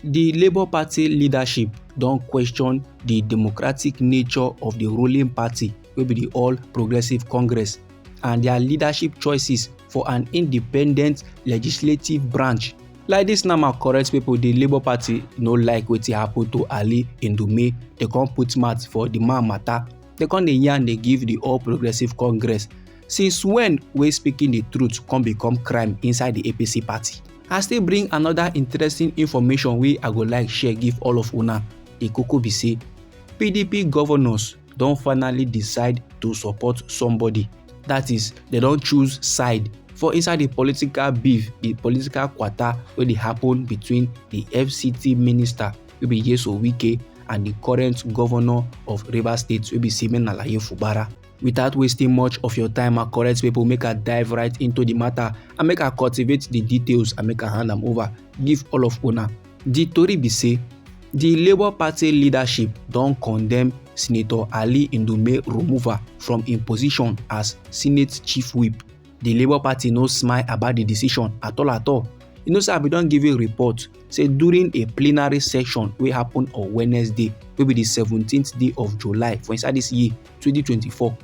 The Labour Party leadership don question the democratic nature of the ruling party wey be the All Progressive Congress and their leadership choices for an independent legislative branch. Like dis now my correct pipo, the Labour Party no like wetin happen to Ali Ndume. They come put mouth for the man matter. They come dey yarn dey give the All Progressive Congress. Since when wey speaking the truth come become crime inside the APC party? I still bring another interesting information wey I go like share give all of una. The koko be say PDP governors don finally decide to support somebody. That is, they don choose side for inside the political beef, the political kwata wey dey happen between the FCT minister wey be Wike and the current governor of Rivers State wey be Fubara. Without wasting much of your time, my correct people, make I dive right into the matter and make I cultivate the details and make I hand them over give all of una. The tori be say the Labour Party leadership don condemn Senator Ali Ndume removal from im position as Senate Chief Whip. The Labour Party no smile about the decision at all. You know, sir, we don give a report say during a plenary session wey happen on Wednesday, wey be the 17th day of July for inside this year 2024.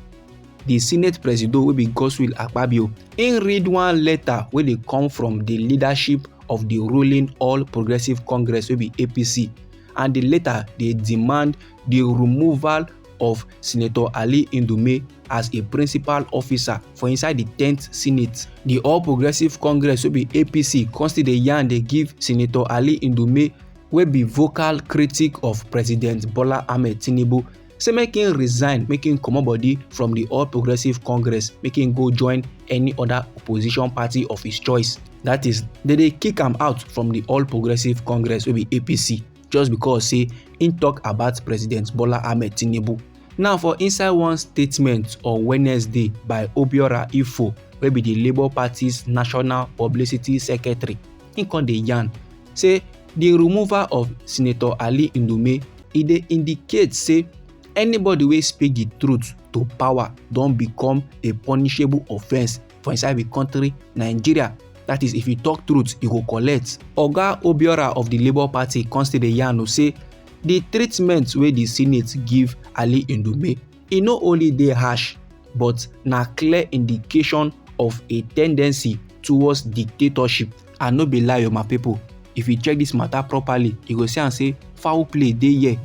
The Senate President wey be Godswill Akpabio, im read one letter wey dey come from the leadership of the ruling All Progressive Congress wey be APC, and the letter dey demand the removal of Senator Ali Ndume as a principal officer for inside the 10th Senate. The All Progressive Congress wey be APC come still dey yarn dey give Senator Ali Ndume, wey be vocal critic of President Bola Ahmed Tinubu, say make him resign, make him comot body from the All Progressive Congress, make him go join any other opposition party of his choice. That is, they kick am out from the All Progressive Congress wey be APC just because say him talk about President Bola Ahmed Tinubu. Now, for inside one statement on Wednesday by Obiora Ifo, wey be the Labour Party's National Publicity Secretary, him come dey yarn say the removal of Senator Ali Ndume e dey indicate say anybody wey speak the truth to power don become a punishable offence for inside the country Nigeria. That is, if you talk truth, you go collect. Oga Obiora of the Labour Party come still dey yarn say the treatment wey the Senate give Ali Ndume, e no only dey harsh, but na clear indication of a tendency towards dictatorship. And no be lie o my people, if you check this matter properly, you go see am say foul play dey here.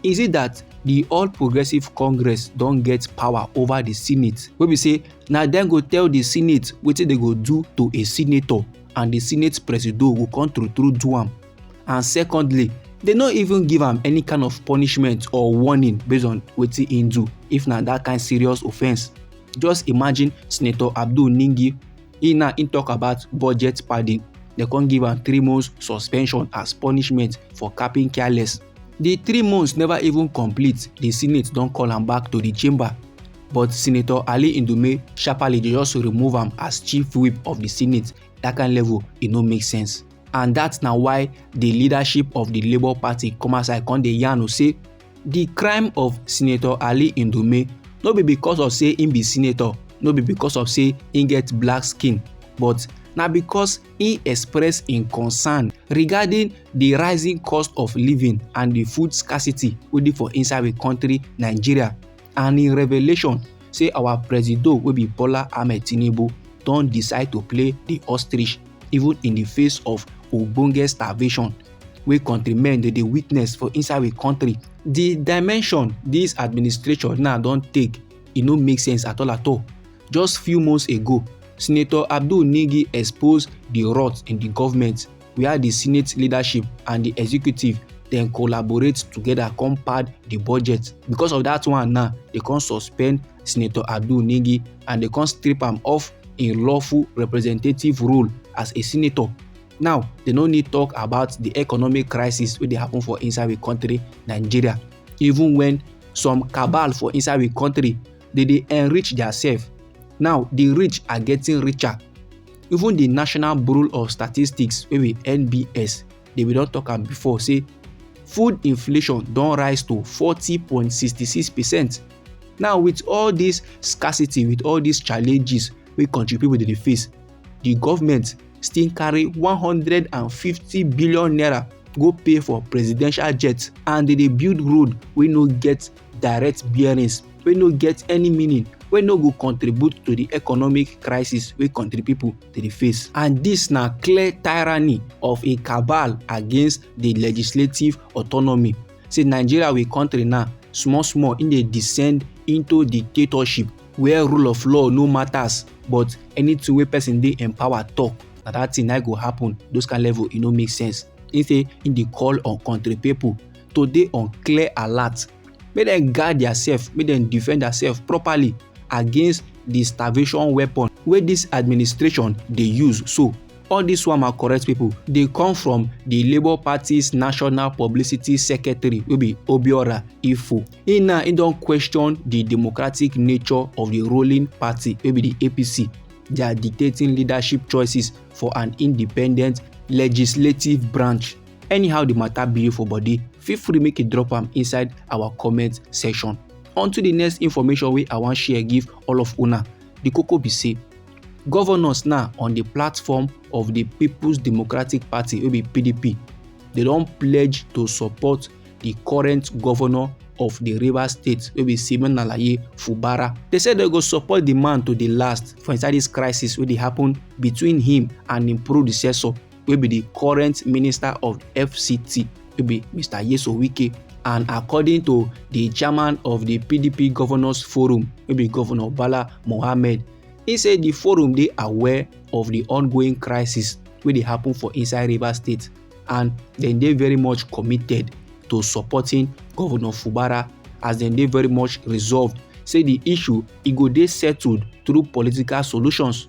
Is it that the All Progressive Congress don get power over the Senate, wey be say na dem go tell the Senate wetin they go do to a senator, and the Senate President go come true do am? And secondly, they no even give am any kind of punishment or warning based on wetin him do, if na that kind serious offence. Just imagine Senator Abdul Ningi, he talk about budget padding. They can't give am 3 months suspension as punishment for capping careless. The 3 months never even complete, the Senate don call am back to the chamber. But Senator Ali Ndume sharply just remove am as Chief Whip of the Senate. That kind level, it no make sense. And that's now why the leadership of the Labour Party come outside come dey yarn say the crime of Senator Ali Ndume no be because of say him be senator, no be because of say him get black skin, but na because he express im concern regarding the rising cost of living and the food scarcity wey dey for inside the country Nigeria. And in revelation say our president wey be Bola Ahmed Tinubu don decide to play the ostrich even in the face of ogbonge starvation wey countrymen dey witness for inside the country. The dimension this administration now don take, e no make sense at all. Just few months ago, Senator Abdul Ningi exposed the rot in the government, where the Senate leadership and the executive then collaborate together come pad the budget. Because of that one now, they can't suspend Senator Abdul Ningi and they can't strip him off in lawful representative role as a senator. Now, they no need talk about the economic crisis wey dey happen for inside the country Nigeria. Even when some cabal for inside the country, they enrich themselves. Now, the rich are getting richer. Even the National Bureau of Statistics, wey be NBS, they will not talk am before, say food inflation don rise to 40.66%. Now, with all this scarcity, with all these challenges wey country people dey face, the government still carry 150 billion naira go pay for presidential jets, and dey build road wey no get direct bearings, wey no get any meaning, wey no go contribute to the economic crisis wey country people dey face. And dis na clear tyranny of a cabal against the legislative autonomy. Say Nigeria we country now, small small e dey descend into dictatorship where rule of law no matters, but anything wey person dey in power talk, na that thing na go happen. Those kind level e no make sense. He say e dey call on country people to dey on clear alert, make dem guard theirself, make dem defend theirself properly against the starvation weapon wey this administration dey use. So all this one, my correct people, dey come from the Labour Party's national publicity secretary wey be Obiora Ifo. He don question the democratic nature of the ruling party wey be the APC, their dictating leadership choices for an independent legislative branch. Anyhow the matter be for body, feel free make you drop am inside our comment section. On to the next information wey I wan share give all of una. The koko be say governors now on the platform of the People's Democratic Party wey be PDP, they don pledge to support the current governor of the Rivers State wey be Fubara. They say they go support the man to the last for inside this crisis wey dey happen between him and him predecessor wey be the current minister of FCT wey be Mr. Wike. And according to the chairman of the PDP Governors Forum wey be Governor Bala Mohammed, he said the forum dey aware of the ongoing crisis wey dey happen for inside Rivers State, and dem dey very much committed to supporting Governor Fubara, as dem dey very much resolved say the issue e go dey settled through political solutions.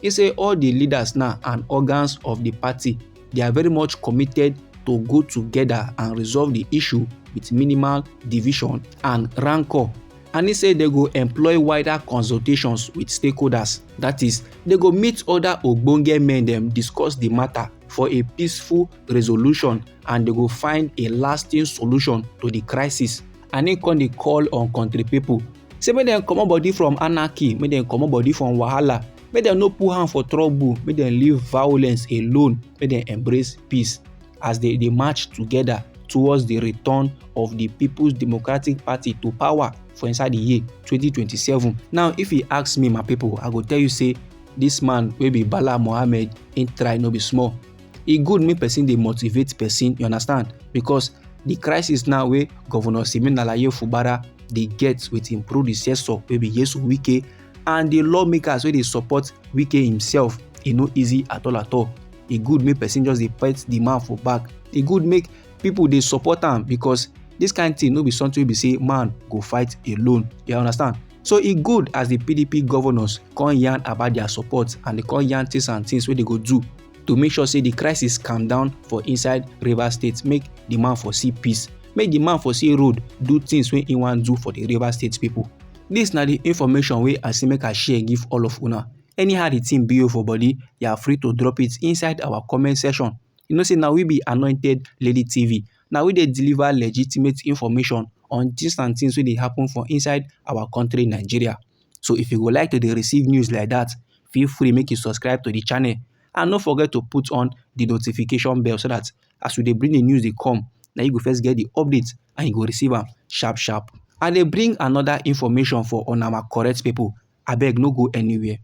He say all the leaders now and organs of the party, they are very much committed to go together and resolve the issue with minimal division and rancor. And he said they go employ wider consultations with stakeholders. That is, they go meet other ogbonge men dem, discuss the matter for a peaceful resolution, and they go find a lasting solution to the crisis. And he come dey call on country people, say make dem comot body from anarchy, make dem comot body from wahala, make dem no put hand for trouble, make dem leave violence alone, make dem embrace peace as they march together towards the return of the People's Democratic Party to power for inside the year 2027. Now, if you ask me, my people, I go tell you say this man wey be Bala Mohammed ain't try no be small. E good make person dey motivate person, you understand? Because the crisis now wey Governor Fubara dey get with him predecessor wey be Wike, and the lawmakers wey dey support Wike himself, e no easy at all at all. E good make person just dey pat the man for back. E good make people dey support am, because this kind thing no be something wey be say man go fight alone, you understand? So e good as the PDP governors come yarn about their support, and they come yarn things and things wey they go do to make sure say the crisis calm down for inside Rivers State, make the man for see peace, make the man for see road, do things wey he wan do for the Rivers State people. This na the information wey I say make I share give all of una. Anyhow the thing be for body, you are free to drop it inside our comment section. You know say now we be Anointed Lady TV. Now we dey deliver legitimate information on things and things wey dey happen for inside our country Nigeria. So if you would like to dey receive news like that, feel free make you subscribe to the channel, and don't forget to put on the notification bell so that as we dey bring the news dey come, now you go first get the updates and you go receive am sharp sharp. And they bring another information for on our correct people. Abeg no go anywhere.